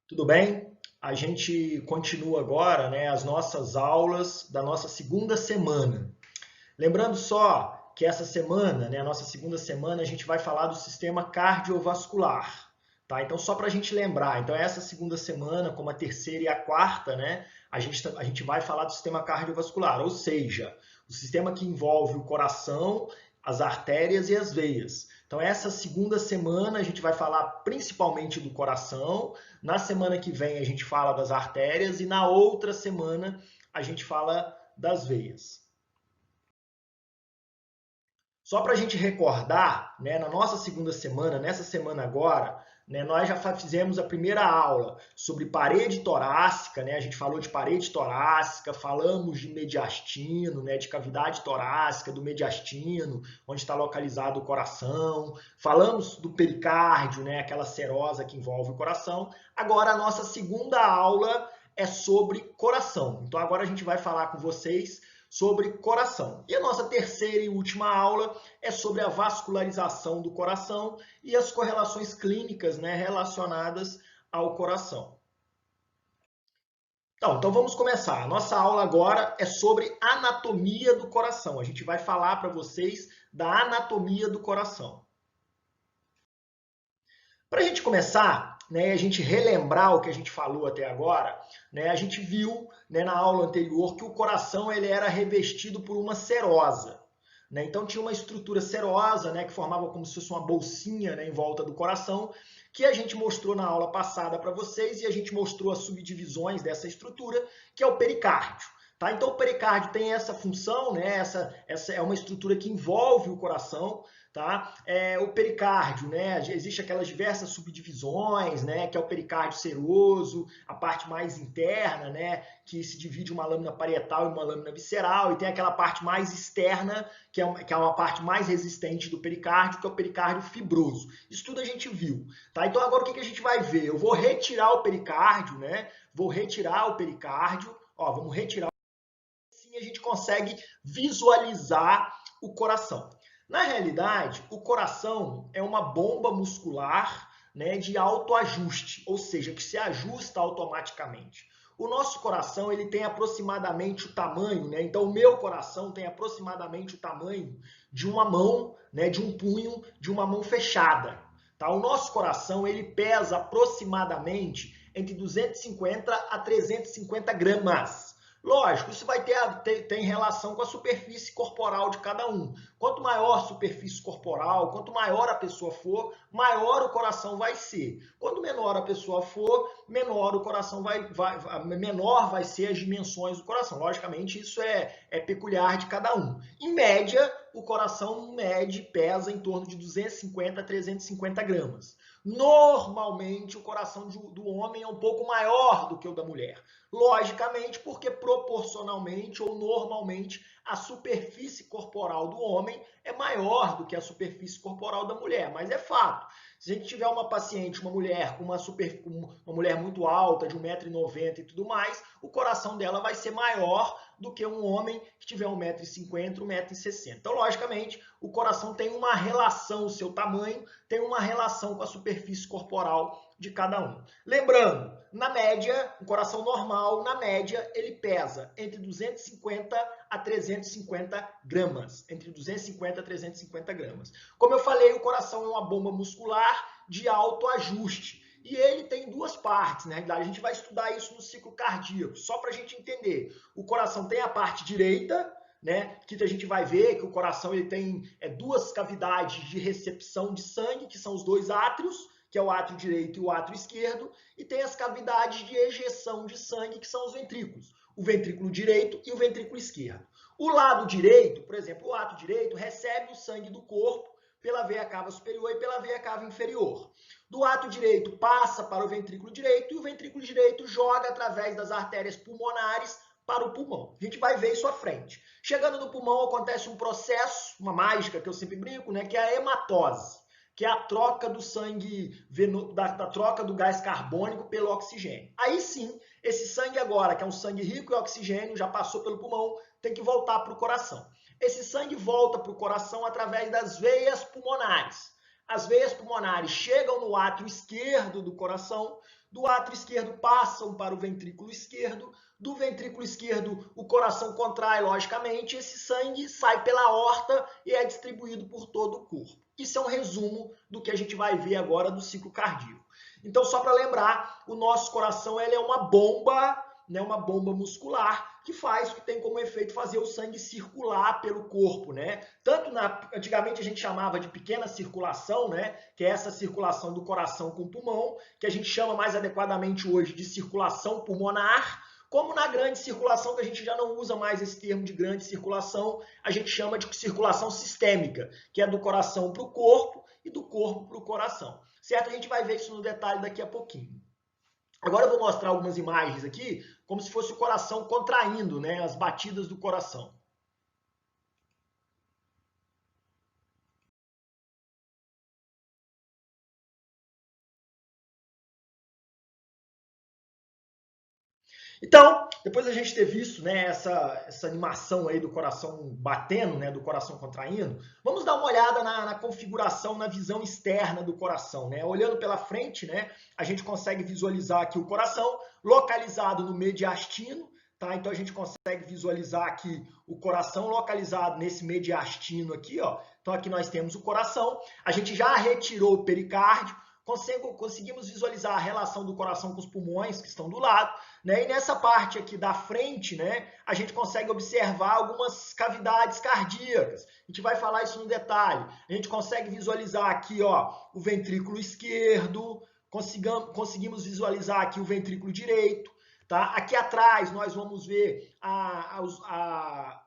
Tudo bem? A gente continua agora, né, as nossas aulas da nossa segunda semana. Lembrando só que essa semana, né, a nossa segunda semana, a gente vai falar do sistema cardiovascular, tá? Então, só para a gente lembrar, então essa segunda semana, como a terceira e a quarta, né, a gente vai falar do sistema cardiovascular, ou seja, o sistema que envolve o coração, as artérias e as veias. Então, essa segunda semana a gente vai falar principalmente do coração, na semana que vem a gente fala das artérias e na outra semana a gente fala das veias. Só para a gente recordar, né, na nossa segunda semana, nessa semana agora, né, nós já fizemos a primeira aula sobre parede torácica, né, a gente falou de parede torácica, falamos de mediastino, né, de cavidade torácica, do mediastino, onde está localizado o coração, falamos do pericárdio, né, aquela serosa que envolve o coração. Agora a nossa segunda aula é sobre coração. Então agora a gente vai falar com vocês sobre coração. E a nossa terceira e última aula é sobre a vascularização do coração e as correlações clínicas, né, relacionadas ao coração. Então vamos começar. A nossa aula agora é sobre anatomia do coração. A gente vai falar para vocês da anatomia do coração. Para a gente começar, né, a gente relembrar o que a gente falou até agora, né, a gente viu, né, na aula anterior que o coração ele era revestido por uma serosa. Né? Então tinha uma estrutura serosa, né, que formava como se fosse uma bolsinha, né, em volta do coração, que a gente mostrou na aula passada para vocês e a gente mostrou as subdivisões dessa estrutura, que é o pericárdio. Tá? Então o pericárdio tem essa função, né? Essa é uma estrutura que envolve o coração, tá? O pericárdio, né? Existem aquelas diversas subdivisões, né? Que é o pericárdio seroso, a parte mais interna, né? Que se divide uma lâmina parietal e uma lâmina visceral, e tem aquela parte mais externa, que é uma parte mais resistente do pericárdio, que é o pericárdio fibroso. Isso tudo a gente viu, tá? Então agora o que a gente vai ver? Eu vou retirar o pericárdio, né? Vou retirar o pericárdio, ó, vamos retirar. Assim a gente consegue visualizar o coração. Na realidade, o coração é uma bomba muscular, né, de autoajuste, ou seja, que se ajusta automaticamente. O nosso coração ele tem aproximadamente o tamanho, né? Então o meu coração tem aproximadamente o tamanho de uma mão, né, de um punho, de uma mão fechada. Tá? O nosso coração ele pesa aproximadamente entre 250 a 350 gramas. Lógico, isso vai ter relação com a superfície corporal de cada um. Quanto maior a superfície corporal, quanto maior a pessoa for, maior o coração vai ser. Quanto menor a pessoa for, menor o coração menor vai ser as dimensões do coração. Logicamente, isso é peculiar de cada um. Em média, o coração pesa em torno de 250 a 350 gramas. Normalmente, o coração do homem é um pouco maior do que o da mulher. Logicamente, porque proporcionalmente ou normalmente a superfície corporal do homem é maior do que a superfície corporal da mulher, mas é fato. Se a gente tiver uma paciente, uma mulher com uma mulher muito alta, de 1,90 m e tudo mais, o coração dela vai ser maior do que um homem que tiver 1,50 m, 1,60 m. Então, logicamente, o coração tem uma relação, o seu tamanho tem uma relação com a superfície corporal de cada um. Lembrando, na média, um coração normal, na média, ele pesa entre 250 a 350 gramas. Entre 250 a 350 gramas. Como eu falei, o coração é uma bomba muscular de autoajuste. E ele tem duas partes, né? A gente vai estudar isso no ciclo cardíaco, só para a gente entender. O coração tem a parte direita, né? Que a gente vai ver que o coração ele tem duas cavidades de recepção de sangue, que são os dois átrios, que é o átrio direito e o átrio esquerdo, e tem as cavidades de ejeção de sangue, que são os ventrículos, o ventrículo direito e o ventrículo esquerdo. O lado direito, por exemplo, o átrio direito recebe o sangue do corpo pela veia cava superior e pela veia cava inferior. Do átrio direito passa para o ventrículo direito e o ventrículo direito joga através das artérias pulmonares para o pulmão. A gente vai ver isso à frente. Chegando no pulmão acontece um processo, uma mágica que eu sempre brinco, né, que é a hematose, que é a troca do sangue, da troca do gás carbônico pelo oxigênio. Aí sim, esse sangue agora, que é um sangue rico em oxigênio, já passou pelo pulmão, tem que voltar para o coração. Esse sangue volta para o coração através das veias pulmonares. As veias pulmonares chegam no átrio esquerdo do coração, do átrio esquerdo passam para o ventrículo esquerdo, do ventrículo esquerdo o coração contrai, logicamente, esse sangue sai pela aorta e é distribuído por todo o corpo. Isso é um resumo do que a gente vai ver agora do ciclo cardíaco. Então, só para lembrar, o nosso coração ele é uma bomba, né, uma bomba muscular que tem como efeito fazer o sangue circular pelo corpo, né? Antigamente a gente chamava de pequena circulação, né, que é essa circulação do coração com o pulmão, que a gente chama mais adequadamente hoje de circulação pulmonar, como na grande circulação, que a gente já não usa mais esse termo de grande circulação, a gente chama de circulação sistêmica, que é do coração para o corpo e do corpo para o coração. Certo? A gente vai ver isso no detalhe daqui a pouquinho. Agora eu vou mostrar algumas imagens aqui, como se fosse o coração contraindo, né, as batidas do coração. Então, depois da gente ter visto, né, essa animação aí do coração batendo, né, do coração contraindo, vamos dar uma olhada na configuração, na visão externa do coração, né? Olhando pela frente, né, a gente consegue visualizar aqui o coração localizado no mediastino, tá? Então a gente consegue visualizar aqui o coração localizado nesse mediastino aqui, ó. Então aqui nós temos o coração, a gente já retirou o pericárdio, conseguimos visualizar a relação do coração com os pulmões que estão do lado, né? E nessa parte aqui da frente, né, a gente consegue observar algumas cavidades cardíacas. A gente vai falar isso no detalhe. A gente consegue visualizar aqui, ó, o ventrículo esquerdo, conseguimos visualizar aqui o ventrículo direito. Tá? Aqui atrás nós vamos ver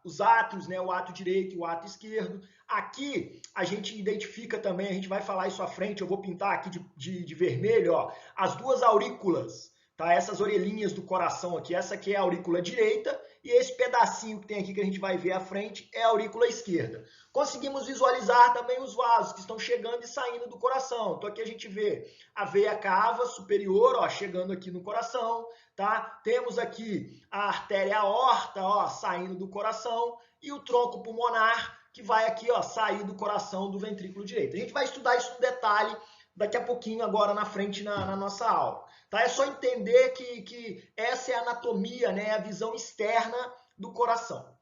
os átrios, né? O átrio direito e o átrio esquerdo. Aqui a gente identifica também, a gente vai falar isso à frente, eu vou pintar aqui de vermelho, ó, as duas aurículas, tá? Essas orelhinhas do coração aqui, essa aqui é a aurícula direita e esse pedacinho que tem aqui que a gente vai ver à frente é a aurícula esquerda. Conseguimos visualizar também os vasos que estão chegando e saindo do coração. Então aqui a gente vê a veia cava superior, ó, chegando aqui no coração, tá? Temos aqui a artéria aorta, ó, saindo do coração e o tronco pulmonar que vai aqui, ó, sair do coração do ventrículo direito. A gente vai estudar isso no detalhe daqui a pouquinho, agora na frente, na nossa aula. Tá? É só entender que essa é a anatomia, né, a visão externa do coração.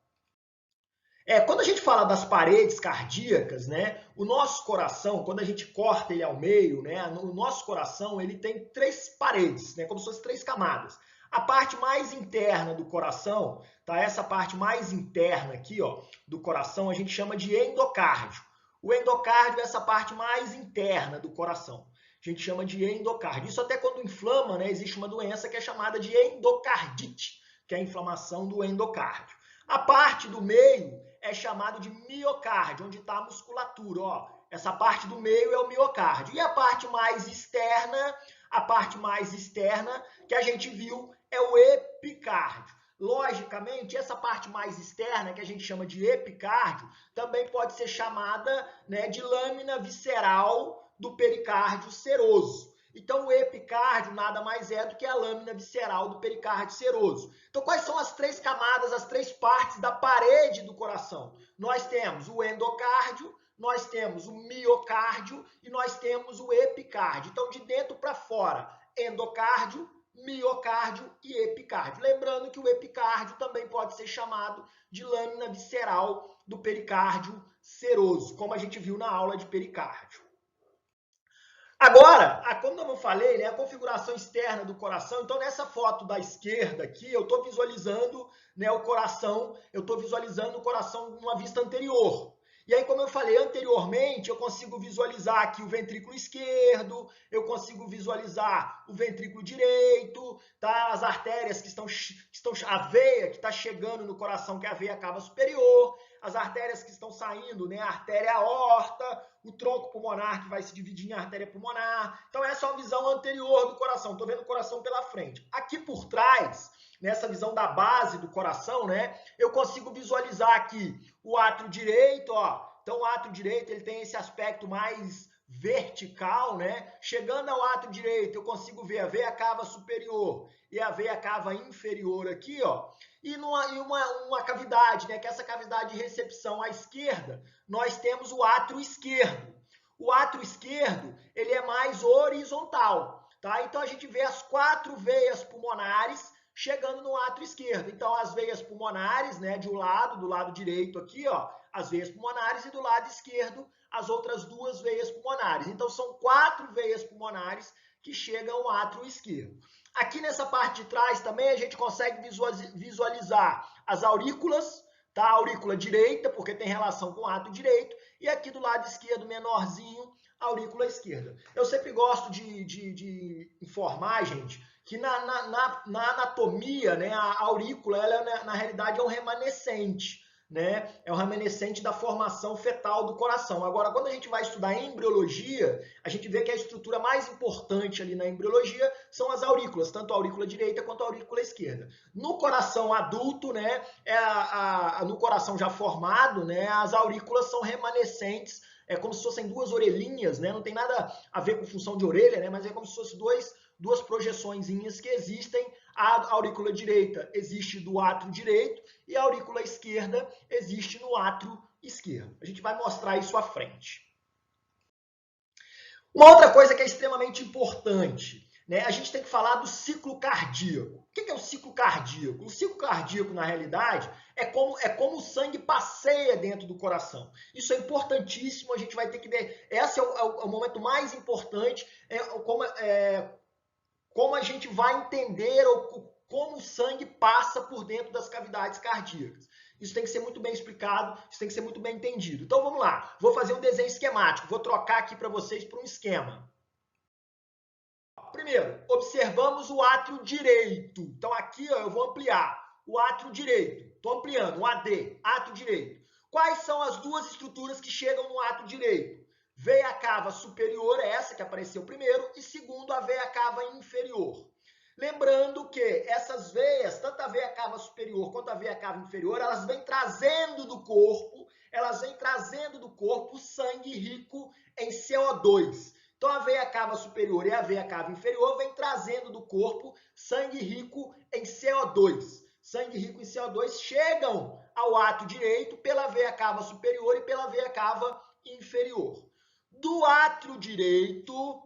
Quando a gente fala das paredes cardíacas, né, o nosso coração, quando a gente corta ele ao meio, né, o nosso coração ele tem três paredes, né, como se fossem três camadas. A parte mais interna do coração, tá? Essa parte mais interna aqui, ó, do coração, a gente chama de endocárdio. O endocárdio é essa parte mais interna do coração. A gente chama de endocárdio. Isso até quando inflama, né, existe uma doença que é chamada de endocardite, que é a inflamação do endocárdio. A parte do meio é chamado de miocárdio, onde está a musculatura, ó. Essa parte do meio é o miocárdio. E a parte mais externa que a gente viu é o epicárdio. Logicamente, essa parte mais externa, que a gente chama de epicárdio, também pode ser chamada, né, de lâmina visceral do pericárdio seroso. Então, o epicárdio nada mais é do que a lâmina visceral do pericárdio seroso. Então, quais são as três camadas, as três partes da parede do coração? Nós temos o endocárdio, nós temos o miocárdio e nós temos o epicárdio. Então, de dentro para fora, endocárdio, miocárdio e epicárdio. Lembrando que o epicárdio também pode ser chamado de lâmina visceral do pericárdio seroso, como a gente viu na aula de pericárdio. Agora, como eu falei, né, a configuração externa do coração, então nessa foto da esquerda aqui, eu estou visualizando, né, o coração numa vista anterior. E aí, como eu falei anteriormente, eu consigo visualizar aqui o ventrículo esquerdo, eu consigo visualizar o ventrículo direito, tá? As artérias que estão a veia que está chegando no coração, que é a veia cava superior, as artérias que estão saindo, né? A artéria aorta, o tronco pulmonar que vai se dividir em artéria pulmonar. Então essa é uma visão anterior do coração, estou vendo o coração pela frente. Aqui por trás, nessa visão da base do coração, né, eu consigo visualizar aqui o átrio direito, ó. Então o átrio direito ele tem esse aspecto mais vertical, né? Chegando ao átrio direito, eu consigo ver a veia cava superior e a veia cava inferior aqui, ó. E uma cavidade, né? Que é essa cavidade de recepção à esquerda, nós temos o átrio esquerdo. O átrio esquerdo, ele é mais horizontal, tá? Então a gente vê as 4 veias pulmonares chegando no átrio esquerdo. Então as veias pulmonares, né, de um lado, do lado direito aqui, ó, as veias pulmonares e do lado esquerdo as outras 2 veias pulmonares. Então são 4 veias pulmonares que chegam ao átrio esquerdo. Aqui nessa parte de trás também a gente consegue visualizar as aurículas, tá? A aurícula direita, porque tem relação com o átrio direito, e aqui do lado esquerdo, menorzinho, a aurícula esquerda. Eu sempre gosto de informar, gente, que na anatomia, né, a aurícula, ela na realidade é um remanescente, né? É um remanescente da formação fetal do coração. Agora, quando a gente vai estudar embriologia, a gente vê que a estrutura mais importante ali na embriologia são as aurículas, tanto a aurícula direita quanto a aurícula esquerda. No coração adulto, né, no coração já formado, né, as aurículas são remanescentes, é como se fossem 2 orelhinhas, né? Não tem nada a ver com função de orelha, né? Mas é como se fossem 2 projeçõezinhas que existem. A aurícula direita existe do átrio direito e a aurícula esquerda existe no átrio esquerdo. A gente vai mostrar isso à frente. Uma outra coisa que é extremamente importante, né? A gente tem que falar do ciclo cardíaco. O que é o ciclo cardíaco? O ciclo cardíaco, na realidade, é como o sangue passeia dentro do coração. Isso é importantíssimo, a gente vai ter que ver. Esse é o momento mais importante, como a gente vai entender como o sangue passa por dentro das cavidades cardíacas. Isso tem que ser muito bem explicado, isso tem que ser muito bem entendido. Então vamos lá, vou fazer um desenho esquemático, vou trocar aqui para vocês para um esquema. Primeiro, observamos o átrio direito. Então aqui ó, eu vou ampliar o átrio direito. Estou ampliando, o AD, átrio direito. Quais são as 2 estruturas que chegam no átrio direito? Veia cava superior, essa que apareceu primeiro, e segundo, a veia cava inferior. Lembrando que essas veias, tanto a veia cava superior quanto a veia cava inferior, elas vêm trazendo do corpo sangue rico em CO2. Então a veia cava superior e a veia cava inferior vêm trazendo do corpo sangue rico em CO2. Sangue rico em CO2 chegam ao átrio direito pela veia cava superior e pela veia cava inferior. Do átrio direito,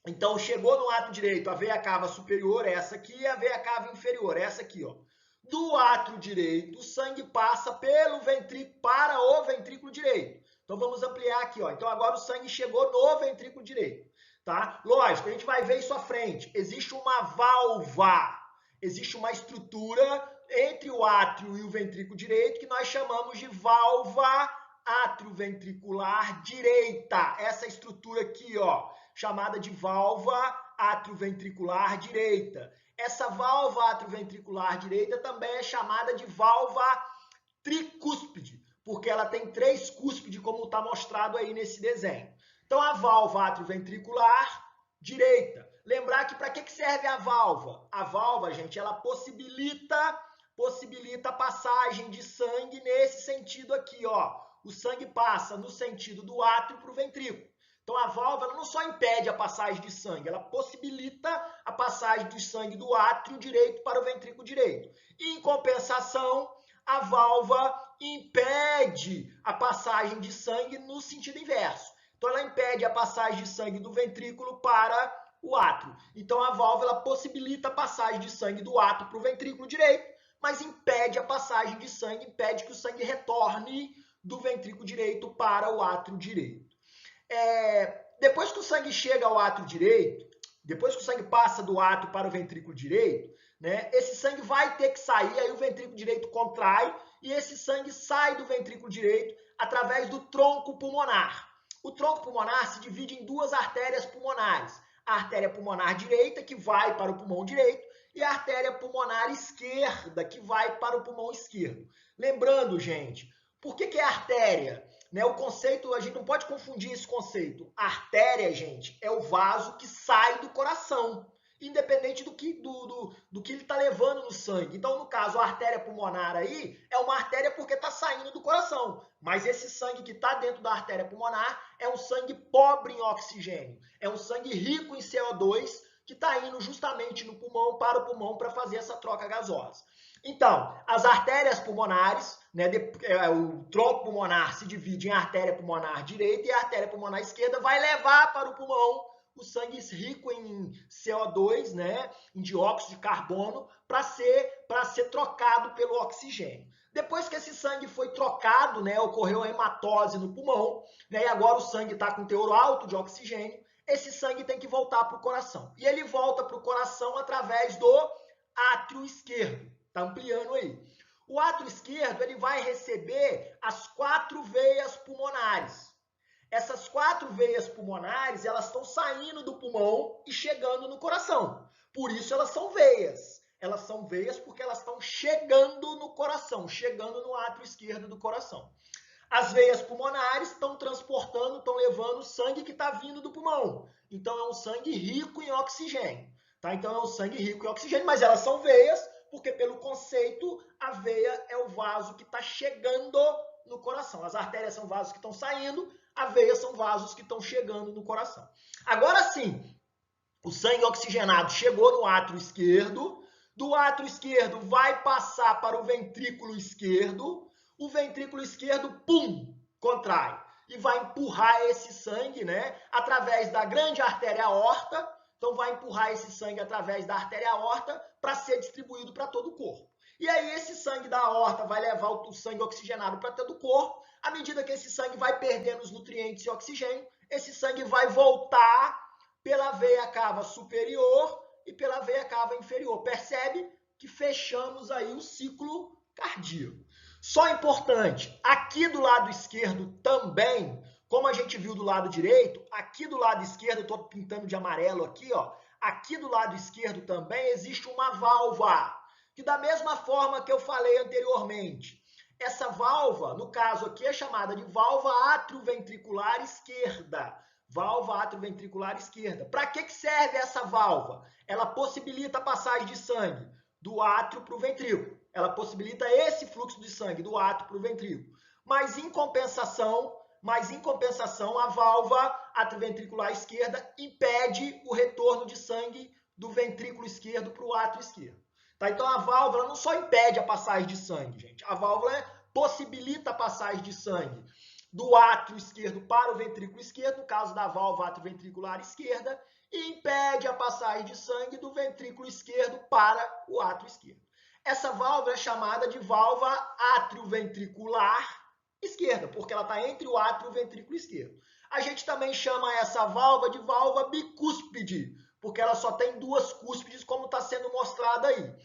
então chegou no átrio direito a veia cava superior, essa aqui, e a veia cava inferior, essa aqui, ó. Do átrio direito, o sangue passa pelo ventrículo para o ventrículo direito. Então vamos ampliar aqui, ó. Então agora o sangue chegou no ventrículo direito, tá? Lógico, a gente vai ver isso à frente. Existe uma válvula, existe uma estrutura entre o átrio e o ventrículo direito que nós chamamos de válvula atrioventricular direita. Essa estrutura aqui, ó, chamada de válvula atrioventricular direita. Essa válvula atrioventricular direita também é chamada de válvula tricúspide, porque ela tem 3 cúspides, como está mostrado aí nesse desenho. Então, a válvula atrioventricular direita. Lembrar que para que serve a válvula? A válvula, gente, ela possibilita a passagem de sangue nesse sentido aqui, ó. O sangue passa no sentido do átrio para o ventrículo. Então, a válvula não só impede a passagem de sangue, ela possibilita a passagem do sangue do átrio direito para o ventrículo direito. E, em compensação, a válvula impede a passagem de sangue no sentido inverso. Então, ela impede a passagem de sangue do ventrículo para o átrio. Então, a válvula possibilita a passagem de sangue do átrio para o ventrículo direito, mas impede a passagem de sangue, impede que o sangue retorne do ventrículo direito para o átrio direito. Depois que o sangue chega ao átrio direito, depois que o sangue passa do átrio para o ventrículo direito, né, esse sangue vai ter que sair, aí o ventrículo direito contrai e esse sangue sai do ventrículo direito através do tronco pulmonar. O tronco pulmonar se divide em 2 artérias pulmonares. A artéria pulmonar direita, que vai para o pulmão direito, e a artéria pulmonar esquerda, que vai para o pulmão esquerdo. Lembrando, gente, por que é artéria? Né, o conceito, a gente não pode confundir esse conceito. A artéria, gente, é o vaso que sai do coração, independente do que ele está levando no sangue. Então, no caso, a artéria pulmonar aí é uma artéria porque está saindo do coração. Mas esse sangue que está dentro da artéria pulmonar é um sangue pobre em oxigênio. É um sangue rico em CO2 que está indo justamente no pulmão, para o pulmão, para fazer essa troca gasosa. Então, as artérias pulmonares, né, o tronco pulmonar se divide em artéria pulmonar direita e a artéria pulmonar esquerda, vai levar para o pulmão o sangue rico em CO2, né, em dióxido de carbono, para ser trocado pelo oxigênio. Depois que esse sangue foi trocado, né, ocorreu a hematose no pulmão, né, e agora o sangue está com teor alto de oxigênio, esse sangue tem que voltar para o coração. E ele volta para o coração através do átrio esquerdo. Está ampliando aí. O átrio esquerdo ele vai receber as 4 veias pulmonares. Essas 4 veias pulmonares, elas estão saindo do pulmão e chegando no coração. Por isso elas são veias. Elas são veias porque elas estão chegando no coração, chegando no átrio esquerdo do coração. As veias pulmonares estão transportando, estão levando o sangue que está vindo do pulmão. Então é um sangue rico em oxigênio. Tá? Então é um sangue rico em oxigênio, mas elas são veias, porque pelo conceito, a veia é o vaso que está chegando no coração. As artérias são vasos que estão saindo, a veia são vasos que estão chegando no coração. Agora sim, o sangue oxigenado chegou no átrio esquerdo, do átrio esquerdo vai passar para o ventrículo esquerdo, o ventrículo esquerdo, pum, contrai. E vai empurrar esse sangue, né, através da grande artéria aorta. Então, vai empurrar esse sangue através da artéria aorta para ser distribuído para todo o corpo. E aí, esse sangue da aorta vai levar o sangue oxigenado para todo o corpo. À medida que esse sangue vai perdendo os nutrientes e oxigênio, esse sangue vai voltar pela veia cava superior e pela veia cava inferior. Percebe que fechamos aí o ciclo cardíaco. Só importante, aqui do lado esquerdo também, como a gente viu do lado direito, aqui do lado esquerdo, eu estou pintando de amarelo aqui, ó, aqui do lado esquerdo também existe uma válvula, que da mesma forma que eu falei anteriormente, essa válvula, no caso aqui, é chamada de válvula atrioventricular esquerda. Válvula atrioventricular esquerda. Para que serve essa válvula? Ela possibilita a passagem de sangue do átrio para o ventrículo. Ela possibilita esse fluxo de sangue do átrio para o ventrículo. Mas em compensação, a válvula atrioventricular esquerda impede o retorno de sangue do ventrículo esquerdo para o átrio esquerdo. Tá? Então a válvula não só impede a passagem de sangue, gente. A válvula possibilita a passagem de sangue do átrio esquerdo para o ventrículo esquerdo, no caso da válvula atrioventricular esquerda, e impede a passagem de sangue do ventrículo esquerdo para o átrio esquerdo. Essa válvula é chamada de válvula atrioventricular esquerda, porque ela está entre o átrio e o ventrículo esquerdo. A gente também chama essa válvula de válvula bicúspide, porque ela só tem 2 cúspides, como está sendo mostrado aí.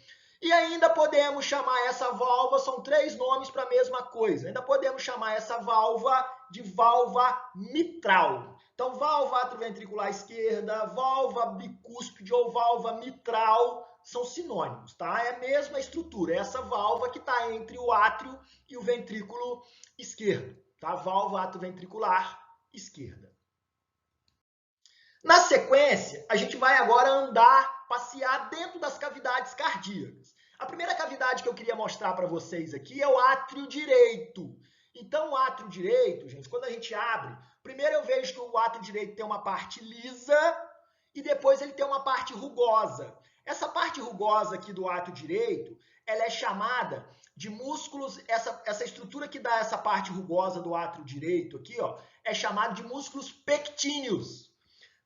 E ainda podemos chamar essa válvula, são 3 nomes para a mesma coisa, ainda podemos chamar essa válvula de válvula mitral. Então, válvula atrioventricular esquerda, válvula bicúspide ou válvula mitral são sinônimos, tá? É a mesma estrutura, é essa válvula que está entre o átrio e o ventrículo esquerdo, tá? Válvula atrioventricular esquerda. Na sequência, a gente vai agora andar, passear dentro das cavidades cardíacas. A primeira cavidade que eu queria mostrar para vocês aqui é o átrio direito. Então, o átrio direito, gente, quando a gente abre, primeiro eu vejo que o átrio direito tem uma parte lisa e depois ele tem uma parte rugosa. Essa parte rugosa aqui do átrio direito, ela é chamada de músculos, essa estrutura que dá essa parte rugosa do átrio direito aqui, ó, é chamada de músculos pectíneos.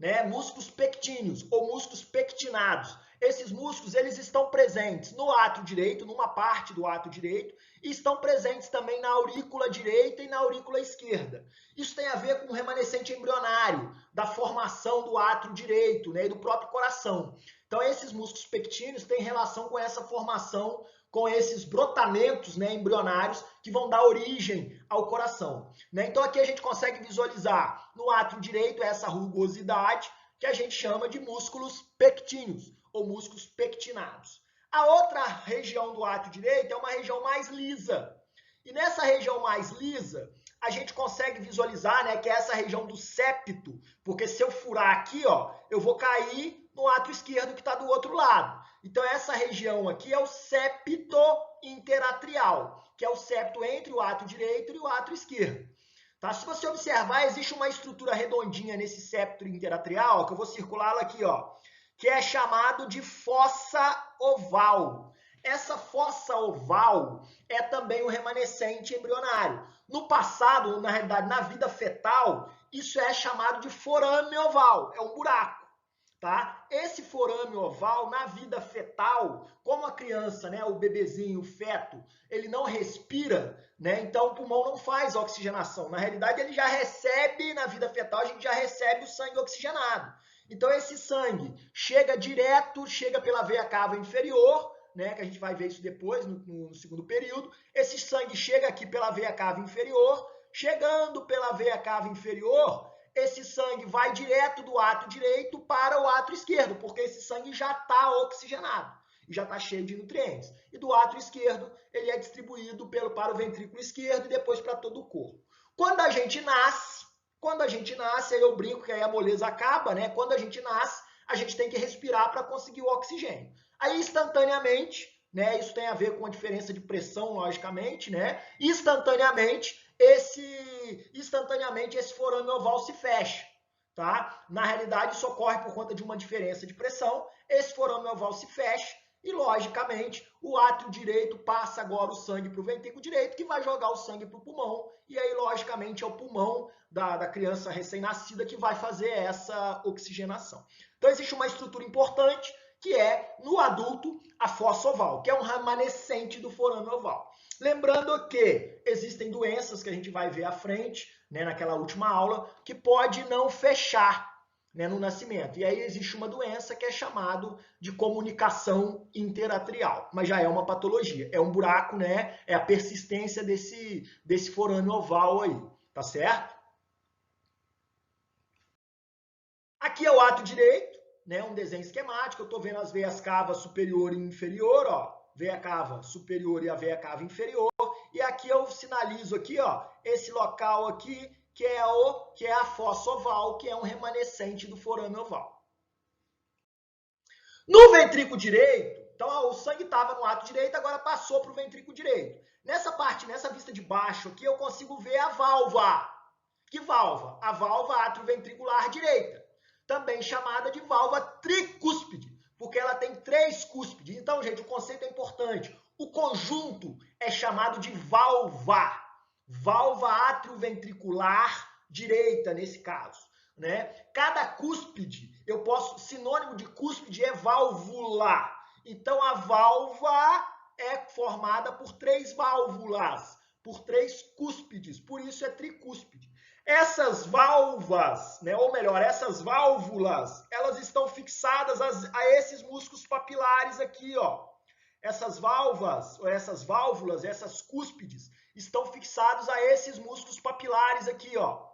Né, músculos pectíneos ou músculos pectinados. Esses músculos eles estão presentes no átrio direito, numa parte do átrio direito, e estão presentes também na aurícula direita e na aurícula esquerda. Isso tem a ver com o remanescente embrionário, da formação do átrio direito, né, e do próprio coração. Então, esses músculos pectíneos têm relação com essa formação, com esses brotamentos, né, embrionários que vão dar origem ao coração. Né? Então aqui a gente consegue visualizar no átrio direito essa rugosidade que a gente chama de músculos pectíneos ou músculos pectinados. A outra região do átrio direito é uma região mais lisa. E nessa região mais lisa, a gente consegue visualizar, né, que é essa região do septo, porque se eu furar aqui, ó, eu vou cair no átrio esquerdo que está do outro lado. Então, essa região aqui é o septo interatrial, que é o septo entre o átrio direito e o átrio esquerdo. Tá? Se você observar, existe uma estrutura redondinha nesse septo interatrial, que eu vou circulá-la aqui, ó, que é chamado de fossa oval. Essa fossa oval é também o remanescente embrionário. No passado, na realidade, na vida fetal, isso é chamado de forame oval, é um buraco. Tá? Esse forame oval, na vida fetal, como a criança, né, o bebezinho, o feto, ele não respira, né, então o pulmão não faz oxigenação. Na realidade, ele já recebe, na vida fetal, a gente já recebe o sangue oxigenado. Então, esse sangue chega direto, chega pela veia cava inferior, né, que a gente vai ver isso depois, no segundo período. Esse sangue chega aqui pela veia cava inferior, chegando pela veia cava inferior, esse sangue vai direto do átrio direito para o átrio esquerdo, porque esse sangue já está oxigenado e já está cheio de nutrientes. E do átrio esquerdo, ele é distribuído para o ventrículo esquerdo e depois para todo o corpo. Quando a gente nasce, aí eu brinco que aí a moleza acaba, né? Quando a gente nasce, a gente tem que respirar para conseguir o oxigênio. Aí, instantaneamente, né? Isso tem a ver com a diferença de pressão, logicamente, né? Instantaneamente, esse forame oval se fecha, tá? Na realidade, isso ocorre por conta de uma diferença de pressão. Esse forame oval se fecha e, logicamente, o átrio direito passa agora o sangue para o ventrículo direito, que vai jogar o sangue para o pulmão. E aí, logicamente, é o pulmão da criança recém-nascida que vai fazer essa oxigenação. Então, existe uma estrutura importante, que é, no adulto, a fossa oval, que é um remanescente do forame oval. Lembrando que existem doenças que a gente vai ver à frente, né, naquela última aula, que pode não fechar, né, no nascimento. E aí existe uma doença que é chamado de comunicação interatrial, mas já é uma patologia, é um buraco, né, é a persistência desse forame oval aí, tá certo? Aqui é o átrio direito, né, um desenho esquemático, eu estou vendo as veias cava superior e inferior, ó, veia cava superior e a veia cava inferior, e aqui eu sinalizo aqui, ó, esse local aqui, que é a fossa oval, que é um remanescente do forame oval. No ventrículo direito, então ó, o sangue estava no átrio direito, agora passou para o ventrículo direito. Nessa parte, nessa vista de baixo aqui, eu consigo ver a válvula. Que válvula? A válvula atrioventricular direita, também chamada de válvula tricúspide, porque ela tem 3 cúspides. Então, gente, o conceito é importante. O conjunto é chamado de válvula. Válvula atrioventricular direita, nesse caso. Né? Cada cúspide, sinônimo de cúspide é válvula. Então, a válvula é formada por 3 válvulas, por 3 cúspides, por isso é tricúspide. Essas válvulas, né, ou melhor, essas válvulas, elas estão fixadas a esses músculos papilares aqui, ó. Essas válvulas, essas cúspides, estão fixados a esses músculos papilares aqui, ó.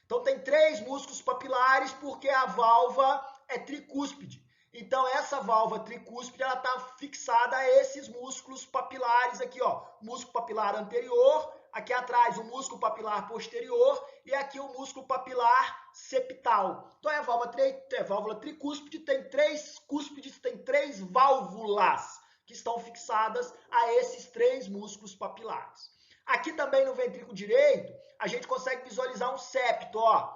Então tem 3 músculos papilares porque a válvula é tricúspide. Então essa válvula tricúspide ela está fixada a esses músculos papilares aqui, ó. Músculo papilar anterior, aqui atrás o músculo papilar posterior e aqui o músculo papilar septal. Então é a válvula tricúspide, tem 3 cúspides, tem 3 válvulas que estão fixadas a esses 3 músculos papilares. Aqui também no ventrículo direito, a gente consegue visualizar um septo, ó,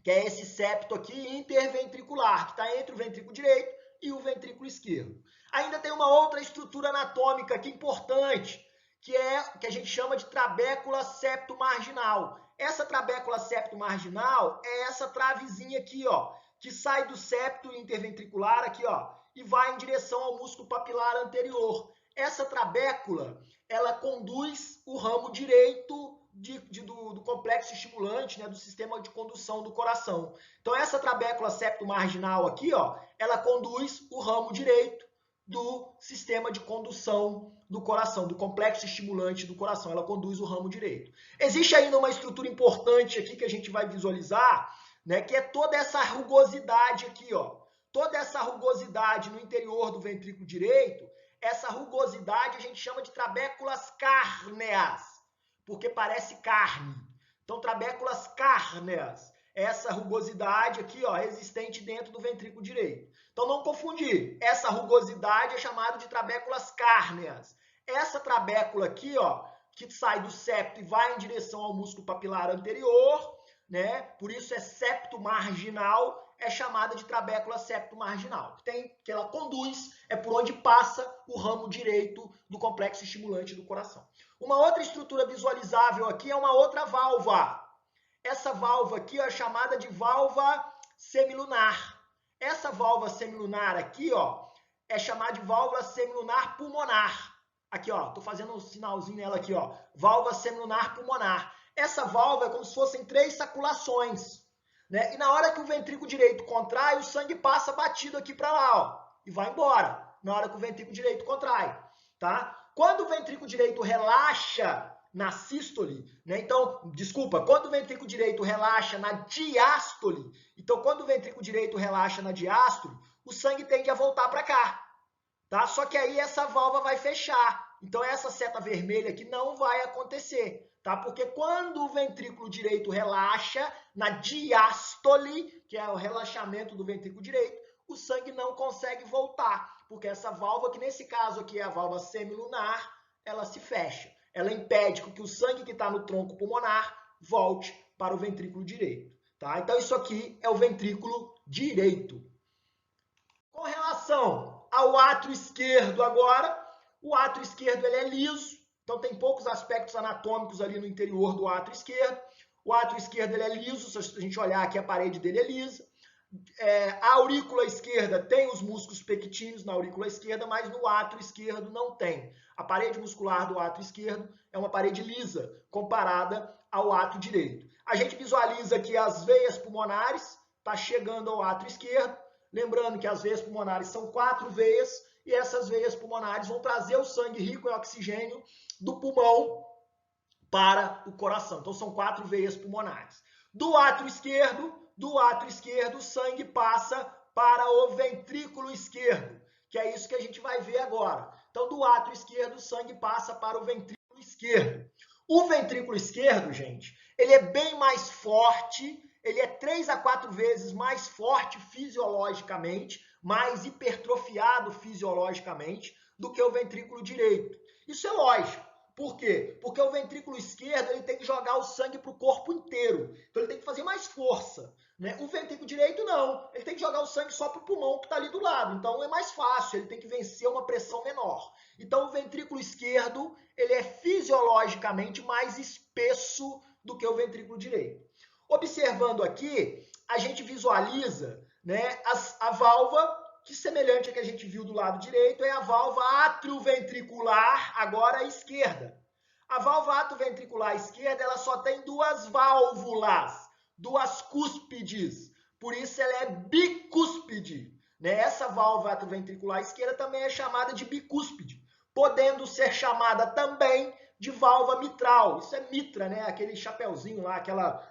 que é esse septo aqui interventricular, que está entre o ventrículo direito e o ventrículo esquerdo. Ainda tem uma outra estrutura anatômica aqui importante, que a gente chama de trabécula septomarginal. Essa trabécula septomarginal é essa travezinha aqui, ó, que sai do septo interventricular aqui, ó, e vai em direção ao músculo papilar anterior. Essa trabécula, ela conduz o ramo direito do complexo estimulante, né, do sistema de condução do coração. Então, essa trabécula septomarginal aqui, ó, ela conduz o ramo direito do sistema de condução do coração, do complexo estimulante do coração. Ela conduz o ramo direito. Existe ainda uma estrutura importante aqui que a gente vai visualizar, né, que é toda essa rugosidade aqui, ó. Toda essa rugosidade no interior do ventrículo direito, essa rugosidade a gente chama de trabéculas cárneas, porque parece carne. Então, trabéculas cárneas, essa rugosidade aqui, ó, existente dentro do ventrículo direito. Então, não confundir. Essa rugosidade é chamada de trabéculas cárneas. Essa trabécula aqui, ó, que sai do septo e vai em direção ao músculo papilar anterior, né? Por isso é septo marginal. é chamada de trabécula septomarginal, que ela conduz, é por onde passa o ramo direito do complexo estimulante do coração. Uma outra estrutura visualizável aqui é uma outra válvula. Essa válvula aqui é chamada de válvula semilunar. Essa válvula semilunar aqui, ó, é chamada de válvula semilunar pulmonar. Aqui, ó, tô fazendo um sinalzinho nela aqui, ó, válvula semilunar pulmonar. Essa válvula é como se fossem 3 saculações, né? E na hora que o ventrículo direito contrai, o sangue passa batido aqui para lá, ó, e vai embora. Na hora que o ventrículo direito contrai, tá? Quando o ventrículo direito relaxa na sístole, né? Então, desculpa, quando o ventrículo direito relaxa na diástole, então quando o ventrículo direito relaxa na diástole, o sangue tende a voltar para cá, tá? Só que aí essa válvula vai fechar. Então essa seta vermelha aqui não vai acontecer, tá? Porque quando o ventrículo direito relaxa na diástole, que é o relaxamento do ventrículo direito, o sangue não consegue voltar, porque essa válvula, que nesse caso aqui é a válvula semilunar, ela se fecha. Ela impede que o sangue que está no tronco pulmonar volte para o ventrículo direito, tá? Então isso aqui é o ventrículo direito. Com relação ao átrio esquerdo agora, o átrio esquerdo ele é liso, então tem poucos aspectos anatômicos ali no interior do átrio esquerdo. O átrio esquerdo ele é liso, se a gente olhar aqui a parede dele é lisa. A aurícula esquerda tem os músculos pectíneos na aurícula esquerda, mas no átrio esquerdo não tem. A parede muscular do átrio esquerdo é uma parede lisa, comparada ao átrio direito. A gente visualiza aqui as veias pulmonares, está chegando ao átrio esquerdo. Lembrando que as veias pulmonares são 4 veias, e essas veias pulmonares vão trazer o sangue rico em oxigênio do pulmão para o coração. Então são 4 veias pulmonares. Do átrio esquerdo, o sangue passa para o ventrículo esquerdo, que é isso que a gente vai ver agora. Então, do átrio esquerdo, o sangue passa para o ventrículo esquerdo. O ventrículo esquerdo, gente, ele é bem mais forte, ele é 3 a 4 vezes mais forte fisiologicamente, mais hipertrofiado fisiologicamente do que o ventrículo direito. Isso é lógico. Por quê? Porque o ventrículo esquerdo ele tem que jogar o sangue para o corpo inteiro. Então ele tem que fazer mais força, né? O ventrículo direito não. Ele tem que jogar o sangue só para o pulmão que está ali do lado. Então é mais fácil, ele tem que vencer uma pressão menor. Então o ventrículo esquerdo ele é fisiologicamente mais espesso do que o ventrículo direito. Observando aqui, a gente visualiza, né, a válvula, que semelhante à que a gente viu do lado direito, é a válvula atrioventricular, agora à esquerda. A válvula atrioventricular esquerda, ela só tem 2 válvulas, 2 cúspides, por isso ela é bicúspide, né? Essa válvula atrioventricular esquerda também é chamada de bicúspide, podendo ser chamada também de válvula mitral. Isso é mitra, né? Aquele chapeuzinho lá, aquela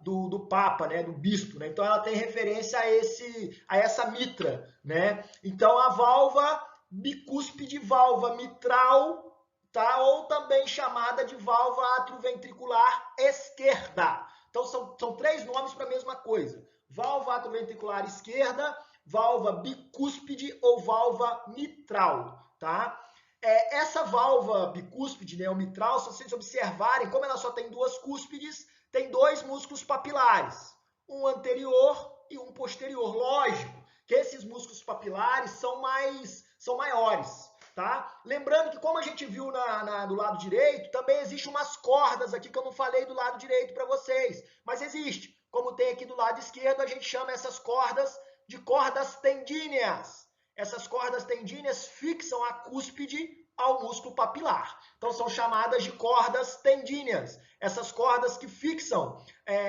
do Papa, né? Do bispo, né? Então ela tem referência a essa mitra, né? Então a válvula bicúspide, válvula mitral, tá? Ou também chamada de válvula atrioventricular esquerda. Então são 3 nomes para a mesma coisa: válvula atrioventricular esquerda, válvula bicúspide ou válvula mitral, tá? Essa válvula bicúspide, né, o mitral, se vocês observarem, como ela só tem 2 cúspides, tem 2 músculos papilares, um anterior e um posterior. Lógico que esses músculos papilares são maiores, tá? Lembrando que, como a gente viu do lado direito, também existe umas cordas aqui que eu não falei do lado direito para vocês, mas existe. Como tem aqui do lado esquerdo, a gente chama essas cordas de cordas tendíneas. Essas cordas tendíneas fixam a cúspide ao músculo papilar. Então, são chamadas de cordas tendíneas. Essas cordas que fixam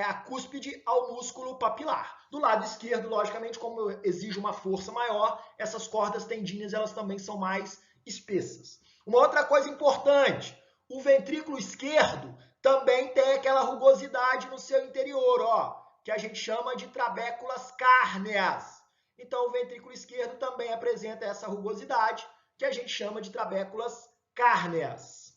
a cúspide ao músculo papilar. Do lado esquerdo, logicamente, como exige uma força maior, essas cordas tendíneas elas também são mais espessas. Uma outra coisa importante, o ventrículo esquerdo também tem aquela rugosidade no seu interior, ó, que a gente chama de trabéculas cárneas. Então, o ventrículo esquerdo também apresenta essa rugosidade, que a gente chama de trabéculas cárneas.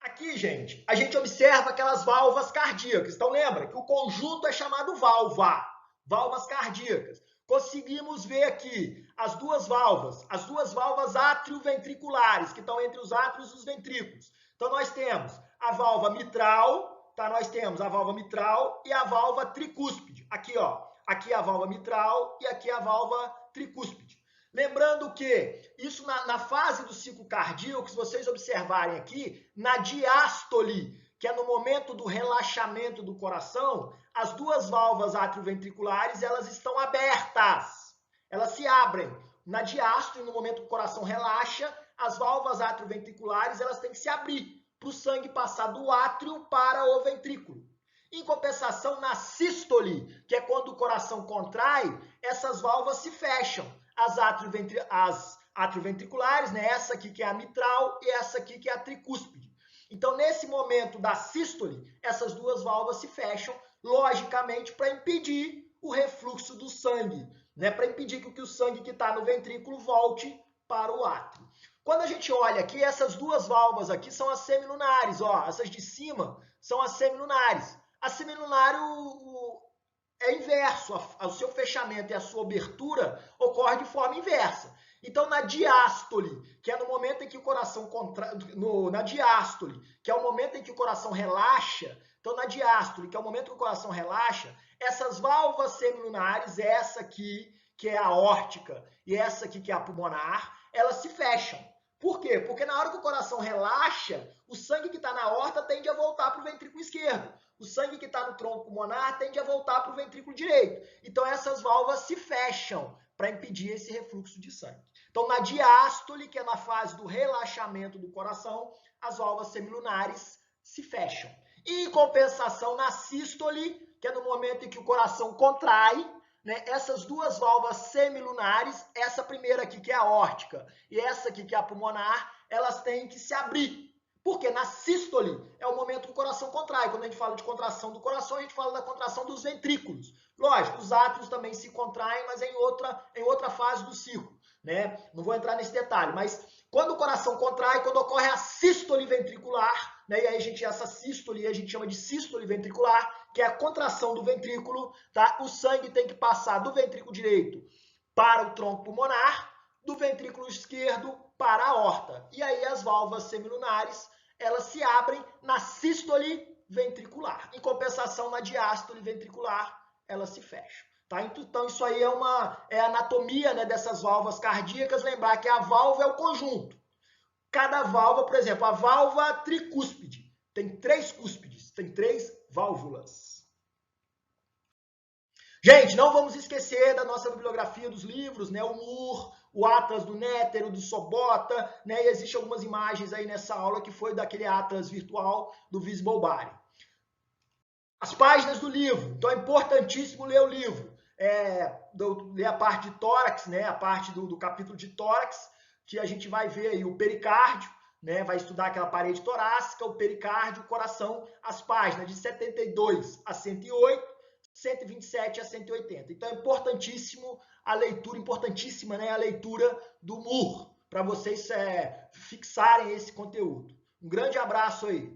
Aqui, gente, a gente observa aquelas válvulas cardíacas. Então, lembra que o conjunto é chamado válvulas cardíacas. Conseguimos ver aqui as 2 válvulas atrioventriculares, que estão entre os átrios e os ventrículos. Então, nós temos a válvula mitral, tá? Nós temos a válvula mitral e a válvula tricúspide. Aqui, ó. aqui é a válvula mitral e aqui é a válvula tricúspide. Lembrando que isso na fase do ciclo cardíaco, se vocês observarem aqui, na diástole, que é no momento do relaxamento do coração, as duas válvulas atrioventriculares, elas estão abertas. Elas se abrem. Na diástole, no momento que o coração relaxa, as válvulas atrioventriculares, elas têm que se abrir para o sangue passar do átrio para o ventrículo. Em compensação, na sístole, que é quando o coração contrai, essas válvulas se fecham. As atrioventriculares, né? Essa aqui que é a mitral e essa aqui que é a tricúspide. Então, nesse momento da sístole, essas duas válvulas se fecham, logicamente, para impedir o refluxo do sangue, né? Para impedir que o sangue que está no ventrículo volte para o átrio. Quando a gente olha aqui, essas duas válvulas aqui são as semilunares, ó, essas de cima são as semilunares. A semilunar é inverso, o seu fechamento e a sua abertura ocorre de forma inversa. Então, na diástole, que é no momento em que o coração na diástole, que é o momento em que o coração relaxa, então na diástole, que é o momento que o coração relaxa, essas válvulas semilunares, essa aqui, que é a aórtica, e essa aqui, que é a pulmonar, elas se fecham. Por quê? Porque na hora que o coração relaxa, o sangue que está na aorta tende a voltar para o ventrículo esquerdo. O sangue que está no tronco pulmonar tende a voltar para o ventrículo direito. Então, essas válvulas se fecham para impedir esse refluxo de sangue. Então, na diástole, que é na fase do relaxamento do coração, as válvulas semilunares se fecham. E, em compensação, na sístole, que é no momento em que o coração contrai, né, essas duas válvulas semilunares, essa primeira aqui que é a aórtica e essa aqui que é a pulmonar, elas têm que se abrir. Porque na sístole é o momento que o coração contrai. Quando a gente fala de contração do coração, a gente fala da contração dos ventrículos. Lógico, os átrios também se contraem, mas é em outra fase do ciclo, né? Não vou entrar nesse detalhe, mas quando o coração contrai, quando ocorre a sístole ventricular, né? E aí essa sístole a gente chama de sístole ventricular, que é a contração do ventrículo, tá? O sangue tem que passar do ventrículo direito para o tronco pulmonar, do ventrículo esquerdo para a aorta. E aí as válvulas semilunares, elas se abrem na sístole ventricular. Em compensação, na diástole ventricular, elas se fecham. Tá? Então, isso aí é a anatomia, né, dessas válvulas cardíacas. Lembrar que a válvula é o conjunto. Cada válvula, por exemplo, a válvula tricúspide tem 3 cúspides, tem 3 válvulas. Gente, não vamos esquecer da nossa bibliografia dos livros, né? O Moore, o Atlas do Nétero, do Sobota, né? E existem algumas imagens aí nessa aula que foi daquele Atlas virtual do Visible Body. As páginas do livro. Então é importantíssimo ler o livro. Ler a parte de tórax, né? A parte do capítulo de tórax, que a gente vai ver aí o pericárdio, né? Vai estudar aquela parede torácica, o pericárdio, o coração, as páginas de 72 a 108, 127 a 180. Então é importantíssimo a leitura, importantíssima, né, a leitura do Moore, para vocês fixarem esse conteúdo. Um grande abraço aí.